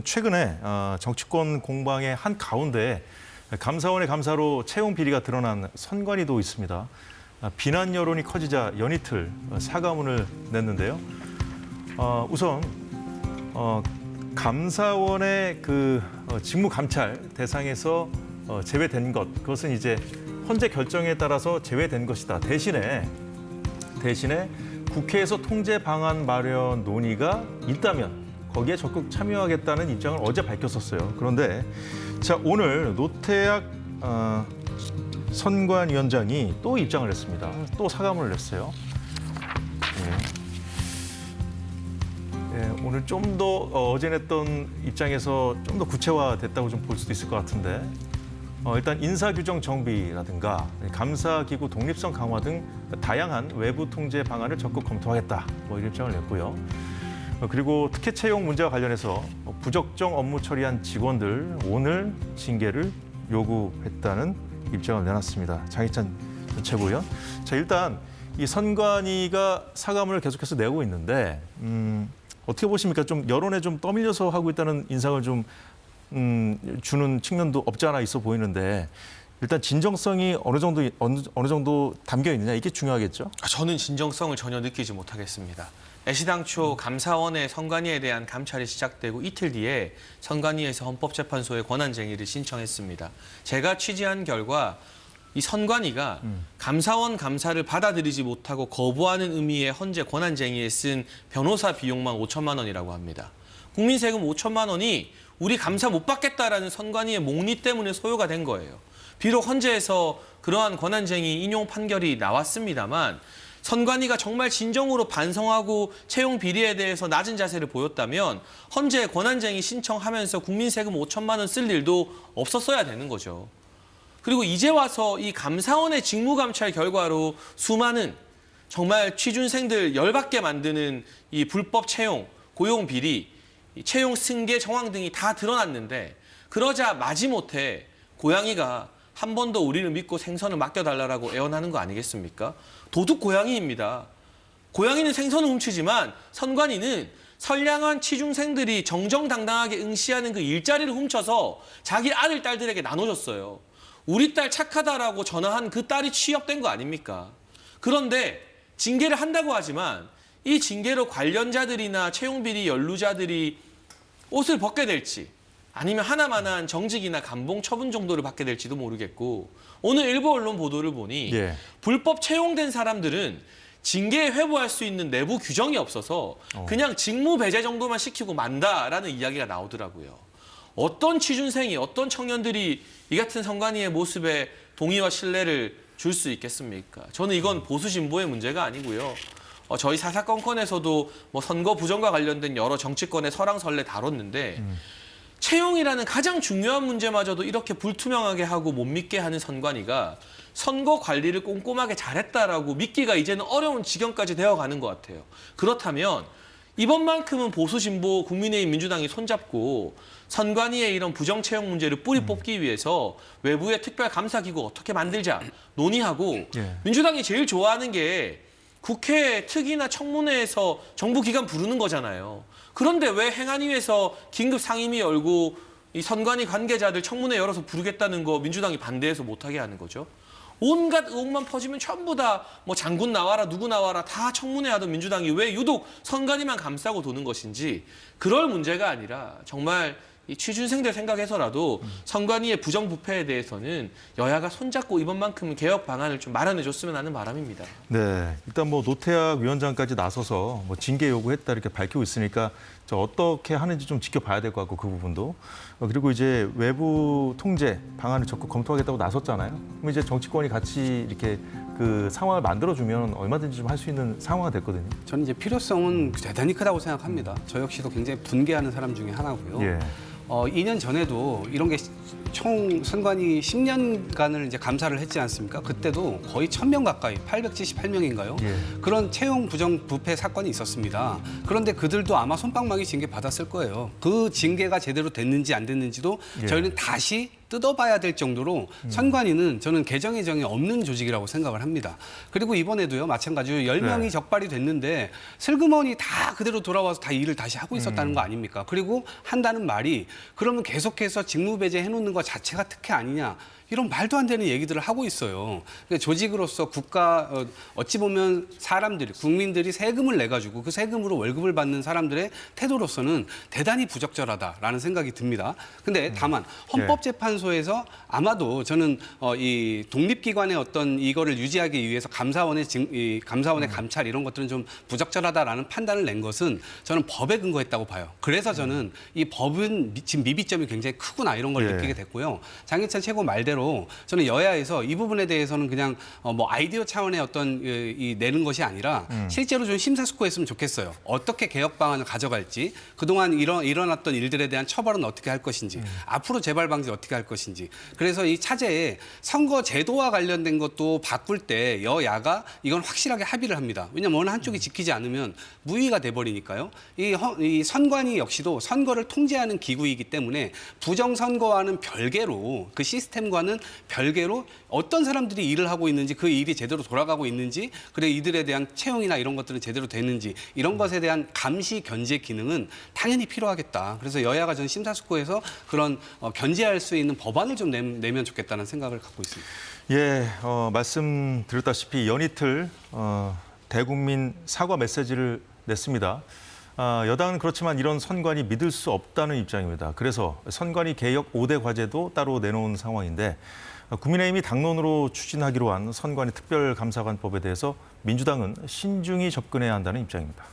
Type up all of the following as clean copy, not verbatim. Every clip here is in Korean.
최근에 정치권 공방의 한 가운데 감사원의 감사로 채용 비리가 드러난 선관위도 있습니다. 비난 여론이 커지자 연이틀 사과문을 냈는데요. 우선 감사원의 그 직무 감찰 대상에서 제외된 것, 그것은 이제 헌재 결정에 따라서 제외된 것이다. 대신에 국회에서 통제 방안 마련 논의가 있다면 거기에 적극 참여하겠다는 입장을 어제 밝혔었어요. 그런데 자, 오늘 노태학 선관위원장이 또 입장을 냈습니다. 또 사과문을 냈어요. 오늘 좀 더 어제 냈던 입장에서 좀 더 구체화됐다고 좀 볼 수도 있을 것 같은데 일단 인사규정 정비라든가 감사기구 독립성 강화 등 다양한 외부 통제 방안을 적극 검토하겠다. 이런 입장을 냈고요. 그리고 특혜 채용 문제와 관련해서 부적정 업무 처리한 직원들 오늘 징계를 요구했다는 입장을 내놨습니다. 장희찬 전 최고위원. 자, 일단 이 선관위가 사과문을 계속해서 내고 있는데 어떻게 보십니까? 좀 여론에 좀 떠밀려서 하고 있다는 인상을 좀 주는 측면도 없지 않아 있어 보이는데 일단 진정성이 어느 정도 담겨 있느냐 이게 중요하겠죠? 저는 진정성을 전혀 느끼지 못하겠습니다. 애시당초 감사원의 선관위에 대한 감찰이 시작되고 이틀 뒤에 선관위에서 헌법재판소에 권한쟁의를 신청했습니다. 제가 취재한 결과 이 선관위가 감사원 감사를 받아들이지 못하고 거부하는 의미의 헌재 권한쟁의에 쓴 변호사 비용만 5천만 원이라고 합니다. 국민 세금 5천만 원이 우리 감사 못 받겠다라는 선관위의 목리 때문에 소요가 된 거예요. 비록 헌재에서 그러한 권한쟁의 인용 판결이 나왔습니다만 선관위가 정말 진정으로 반성하고 채용 비리에 대해서 낮은 자세를 보였다면 헌재 권한쟁의 신청하면서 국민 세금 5천만 원 쓸 일도 없었어야 되는 거죠. 그리고 이제 와서 이 감사원의 직무감찰 결과로 수많은 정말 취준생들 열받게 만드는 이 불법 채용, 고용 비리, 채용 승계 정황 등이 다 드러났는데 그러자 마지못해 고양이가 한 번 더 우리를 믿고 생선을 맡겨달라고 애원하는 거 아니겠습니까? 도둑 고양이입니다. 고양이는 생선을 훔치지만 선관위는 선량한 취중생들이 정정당당하게 응시하는 그 일자리를 훔쳐서 자기 아들, 딸들에게 나눠줬어요. 우리 딸 착하다라고 전화한 그 딸이 취업된 거 아닙니까? 그런데 징계를 한다고 하지만 이 징계로 관련자들이나 채용비리 연루자들이 옷을 벗게 될지 아니면 하나만한 정직이나 감봉 처분 정도를 받게 될지도 모르겠고 오늘 일부 언론 보도를 보니 불법 채용된 사람들은 징계에 회부할 수 있는 내부 규정이 없어서 그냥 직무 배제 정도만 시키고 만다라는 이야기가 나오더라고요. 어떤 취준생이 어떤 청년들이 이 같은 선관위의 모습에 동의와 신뢰를 줄 수 있겠습니까? 저는 이건 보수 진보의 문제가 아니고요. 저희 사사건건에서도 선거 부정과 관련된 여러 정치권의 설왕설래 다뤘는데 채용이라는 가장 중요한 문제마저도 이렇게 불투명하게 하고 못 믿게 하는 선관위가 선거 관리를 꼼꼼하게 잘했다라고 믿기가 이제는 어려운 지경까지 되어가는 것 같아요. 그렇다면 이번만큼은 보수 진보 국민의힘 민주당이 손잡고 선관위의 이런 부정 채용 문제를 뿌리 뽑기 위해서 외부의 특별감사기구 어떻게 만들자 논의하고 민주당이 제일 좋아하는 게 국회 특위나 청문회에서 정부 기관 부르는 거잖아요. 그런데 왜 행안위에서 긴급 상임위 열고 이 선관위 관계자들 청문회 열어서 부르겠다는 거 민주당이 반대해서 못하게 하는 거죠? 온갖 의혹만 퍼지면 전부 다 장군 나와라 누구 나와라 다 청문회 하던 민주당이 왜 유독 선관위만 감싸고 도는 것인지 그럴 문제가 아니라 정말 이 취준생들 생각해서라도 선관위의 부정부패에 대해서는 여야가 손잡고 이번만큼은 개혁 방안을 좀 마련해줬으면 하는 바람입니다. 네, 일단 노태학 위원장까지 나서서 징계 요구했다 이렇게 밝히고 있으니까 어떻게 하는지 좀 지켜봐야 될 것 같고 그 부분도 그리고 이제 외부 통제 방안을 적극 검토하겠다고 나섰잖아요. 그럼 이제 정치권이 같이 이렇게 그 상황을 만들어주면 얼마든지 좀 할 수 있는 상황이 됐거든요. 저는 이제 필요성은 대단히 크다고 생각합니다. 저 역시도 굉장히 분개하는 사람 중에 하나고요. 2년 전에도 이런 게 총 선관위 10년간을 이제 감사를 했지 않습니까? 그때도 거의 1,000명 가까이, 878명인가요? 그런 채용 부정 부패 사건이 있었습니다. 그런데 그들도 아마 솜방망이 징계 받았을 거예요. 그 징계가 제대로 됐는지 안 됐는지도 저희는 다시 뜯어봐야 될 정도로 선관위는 저는 개정의 정이 없는 조직이라고 생각을 합니다. 그리고 이번에도요, 마찬가지로 10명이 네. 적발이 됐는데 슬그머니 다 그대로 돌아와서 다 일을 다시 하고 있었다는 거 아닙니까? 그리고 한다는 말이 그러면 계속해서 직무배제 해놓는 것 자체가 특혜 아니냐. 이런 말도 안 되는 얘기들을 하고 있어요. 그러니까 조직으로서 국가 어찌 보면 사람들이 국민들이 세금을 내 가지고 그 세금으로 월급을 받는 사람들의 태도로서는 대단히 부적절하다라는 생각이 듭니다. 근데 다만 헌법재판소에서 아마도 저는 이 독립기관의 어떤 이거를 유지하기 위해서 감사원의 감찰 이런 것들은 좀 부적절하다라는 판단을 낸 것은 저는 법에 근거했다고 봐요. 그래서 저는 이 법은 지금 미비점이 굉장히 크구나 이런 걸 느끼게 됐고요. 장해찬 최고 말대로 저는 여야에서 이 부분에 대해서는 그냥 뭐 아이디어 차원의 어떤 이 내는 것이 아니라 실제로 좀 심사숙고했으면 좋겠어요. 어떻게 개혁 방안을 가져갈지, 그동안 일어났던 일들에 대한 처벌은 어떻게 할 것인지, 앞으로 재발 방지 어떻게 할 것인지. 그래서 이 차제에 선거 제도와 관련된 것도 바꿀 때 여야가 이건 확실하게 합의를 합니다. 왜냐하면 어느 한쪽이 지키지 않으면 무의가 돼버리니까요. 이 선관위 역시도 선거를 통제하는 기구이기 때문에 부정선거와는 별개로 그 시스템과는 별개로 어떤 사람들이 일을 하고 있는지 그 일이 제대로 돌아가고 있는지 그래 이들에 대한 채용이나 이런 것들은 제대로 되는지 이런 것에 대한 감시 견제 기능은 당연히 필요하겠다. 그래서 여야가 저는 심사숙고해서 그런 견제할 수 있는 법안을 좀 내면 좋겠다는 생각을 갖고 있습니다. 예, 말씀드렸다시피 연이틀 대국민 사과 메시지를 냈습니다. 여당은 그렇지만 이런 선관위 믿을 수 없다는 입장입니다. 그래서 선관위 개혁 5대 과제도 따로 내놓은 상황인데 국민의힘이 당론으로 추진하기로 한 선관위 특별감사관법에 대해서 민주당은 신중히 접근해야 한다는 입장입니다.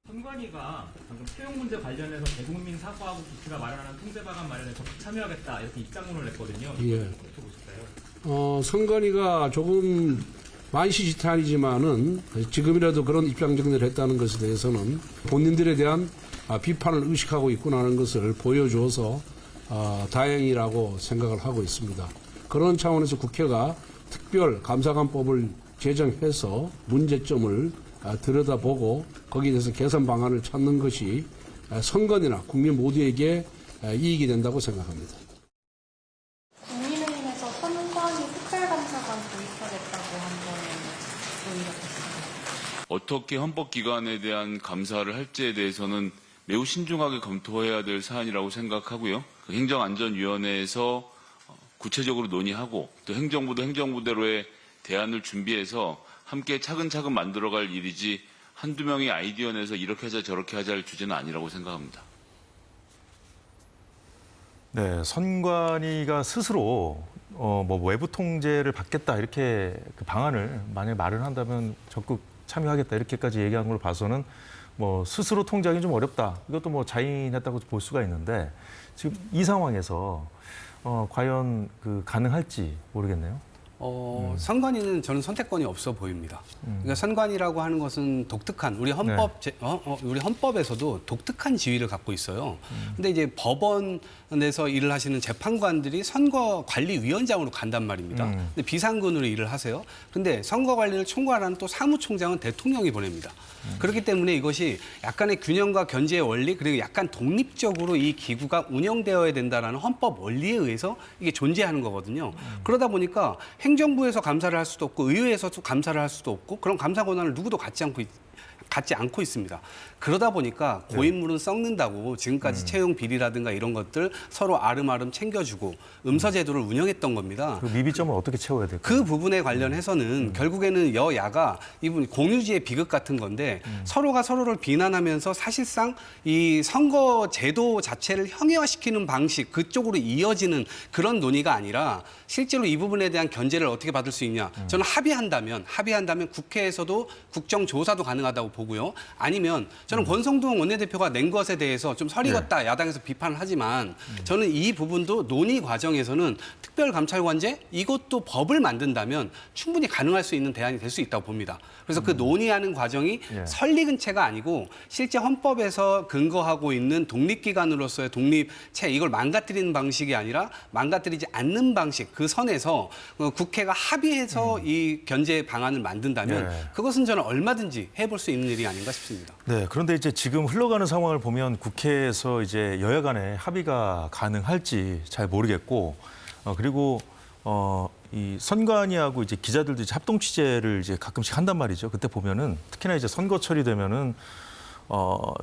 선관위가 방금 채용 문제 관련해서 대국민 사과하고 국회가 마련하는 통제 방안 마련에 적극 참여하겠다 이렇게 입장문을 냈거든요. 예. 어떻게 보실까요? 선관위가 조금 만시지탄이지만은 지금이라도 그런 입장 정리를 했다는 것에 대해서는 본인들에 대한 비판을 의식하고 있구나 하는 것을 보여줘서 다행이라고 생각을 하고 있습니다. 그런 차원에서 국회가 특별 감사관법을 제정해서 문제점을 들여다보고 거기에 대해서 개선 방안을 찾는 것이 선관위나 국민 모두에게 이익이 된다고 생각합니다. 국민의힘에서 선관위 특별감사관 도입하겠다고 한번 논의가 됐습니다. 어떻게 헌법기관에 대한 감사를 할지에 대해서는 매우 신중하게 검토해야 될 사안이라고 생각하고요. 그 행정안전위원회에서 구체적으로 논의하고 또 행정부도 행정부대로의 대안을 준비해서 함께 차근차근 만들어갈 일이지 한두 명의 아이디어 내서 이렇게 하자 저렇게 하자 할 주제는 아니라고 생각합니다. 네, 선관위가 스스로 뭐 외부 통제를 받겠다 이렇게 그 방안을 만약 마련한다면 적극 참여하겠다 이렇게까지 얘기한 걸 봐서는 뭐 스스로 통제하기 좀 어렵다. 이것도 뭐 자인했다고 볼 수가 있는데 지금 이 상황에서 과연 그 가능할지 모르겠네요. 선관위는 저는 선택권이 없어 보입니다. 그러니까 선관위라고 하는 것은 독특한 우리 우리 헌법에서도 독특한 지위를 갖고 있어요. 근데 이제 법원에서 일을 하시는 재판관들이 선거관리위원장으로 간단 말입니다. 근데 비상근으로 일을 하세요. 근데 선거관리를 총괄하는 또 사무총장은 대통령이 보냅니다. 그렇기 때문에 이것이 약간의 균형과 견제의 원리 그리고 약간 독립적으로 이 기구가 운영되어야 된다라는 헌법 원리에 의해서 이게 존재하는 거거든요. 그러다 보니까 행정부에서 감사를 할 수도 없고 의회에서도 감사를 할 수도 없고 그런 감사 권한을 누구도 갖지 않고 있습니다. 그러다 보니까 고인물은 썩는다고 지금까지 채용 비리라든가 이런 것들 서로 아름아름 챙겨주고 음서제도를 운영했던 겁니다. 그 미비점을 어떻게 채워야 될까요? 그 부분에 관련해서는 결국에는 여야가 이분 공유지의 비극 같은 건데 서로가 서로를 비난하면서 사실상 이 선거 제도 자체를 형해화시키는 방식 그쪽으로 이어지는 그런 논의가 아니라 실제로 이 부분에 대한 견제를 어떻게 받을 수 있냐. 저는 합의한다면 국회에서도 국정조사도 가능하다고 보고요. 아니면 저는 권성동 원내대표가 낸 것에 대해서 좀 설익었다 야당에서 비판을 하지만 저는 이 부분도 논의 과정에서는 특별감찰관제 이것도 법을 만든다면 충분히 가능할 수 있는 대안이 될 수 있다고 봅니다. 그래서 그 논의하는 과정이 설익은 채가 아니고 실제 헌법에서 근거하고 있는 독립기관으로서의 독립체 이걸 망가뜨리는 방식이 아니라 망가뜨리지 않는 방식 그 선에서 국회가 합의해서 이 견제 방안을 만든다면 그것은 저는 얼마든지 해볼 수 있는 일이 아닌가 싶습니다. 네, 그런데 이제 지금 흘러가는 상황을 보면 국회에서 이제 여야 간에 합의가 가능할지 잘 모르겠고, 그리고 이 선관위하고 이제 기자들도 이제 합동 취재를 이제 가끔씩 한단 말이죠. 그때 보면은 특히나 이제 선거철이 되면은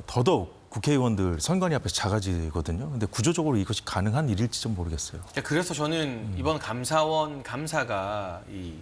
더더욱 국회의원들 선관위 앞에서 작아지거든요. 근데 구조적으로 이것이 가능한 일일지 좀 모르겠어요. 그래서 저는 이번 감사원 감사가 이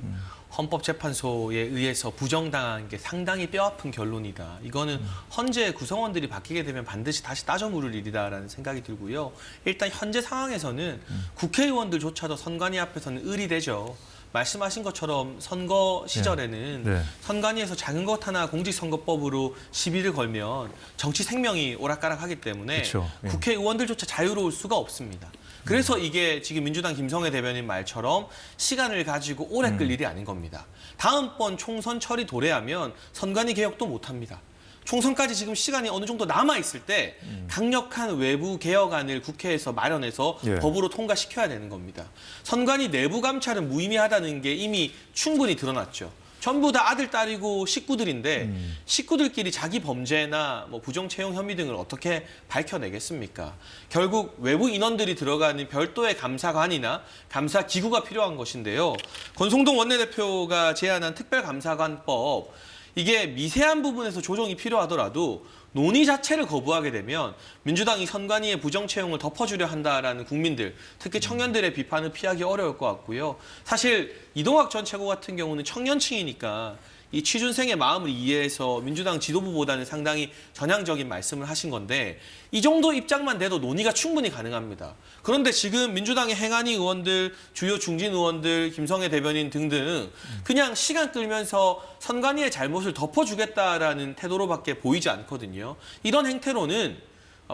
헌법재판소에 의해서 부정당한 게 상당히 뼈아픈 결론이다. 이거는 헌재 구성원들이 바뀌게 되면 반드시 다시 따져 물을 일이다라는 생각이 들고요. 일단 현재 상황에서는 국회의원들조차도 선관위 앞에서는 의리되죠. 말씀하신 것처럼 선거 시절에는 네. 선관위에서 작은 것 하나 공직선거법으로 시비를 걸면 정치 생명이 오락가락하기 때문에 그렇죠. 예. 국회의원들조차 자유로울 수가 없습니다. 그래서 이게 지금 민주당 김성애 대변인 말처럼 시간을 가지고 오래 끌 일이 아닌 겁니다. 다음번 총선 철이 도래하면 선관위 개혁도 못합니다. 총선까지 지금 시간이 어느 정도 남아있을 때 강력한 외부 개혁안을 국회에서 마련해서 예. 법으로 통과시켜야 되는 겁니다. 선관위 내부 감찰은 무의미하다는 게 이미 충분히 드러났죠. 전부 다 아들, 딸이고 식구들인데 식구들끼리 자기 범죄나 뭐 부정 채용 혐의 등을 어떻게 밝혀내겠습니까? 결국 외부 인원들이 들어가는 별도의 감사관이나 감사 기구가 필요한 것인데요. 권성동 원내대표가 제안한 특별감사관법, 이게 미세한 부분에서 조정이 필요하더라도 논의 자체를 거부하게 되면 민주당이 선관위의 부정 채용을 덮어주려 한다라는 국민들, 특히 청년들의 비판을 피하기 어려울 것 같고요. 사실 이동학 전 최고 같은 경우는 청년층이니까 이 취준생의 마음을 이해해서 민주당 지도부보다는 상당히 전향적인 말씀을 하신 건데 이 정도 입장만 돼도 논의가 충분히 가능합니다. 그런데 지금 민주당의 행안위 의원들, 주요 중진 의원들, 김성애 대변인 등등 그냥 시간 끌면서 선관위의 잘못을 덮어주겠다라는 태도로밖에 보이지 않거든요. 이런 행태로는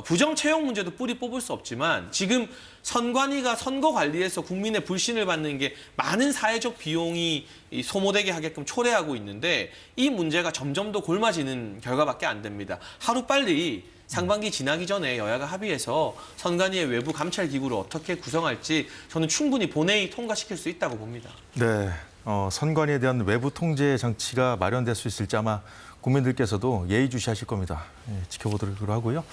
부정 채용 문제도 뿌리 뽑을 수 없지만 지금 선관위가 선거 관리에서 국민의 불신을 받는 게 많은 사회적 비용이 소모되게 하게끔 초래하고 있는데 이 문제가 점점 더 골마지는 결과밖에 안 됩니다. 하루빨리 상반기 지나기 전에 여야가 합의해서 선관위의 외부 감찰 기구를 어떻게 구성할지 저는 충분히 본회의 통과시킬 수 있다고 봅니다. 네, 선관위에 대한 외부 통제 장치가 마련될 수 있을지 아마 국민들께서도 예의주시하실 겁니다. 예, 지켜보도록 하고요.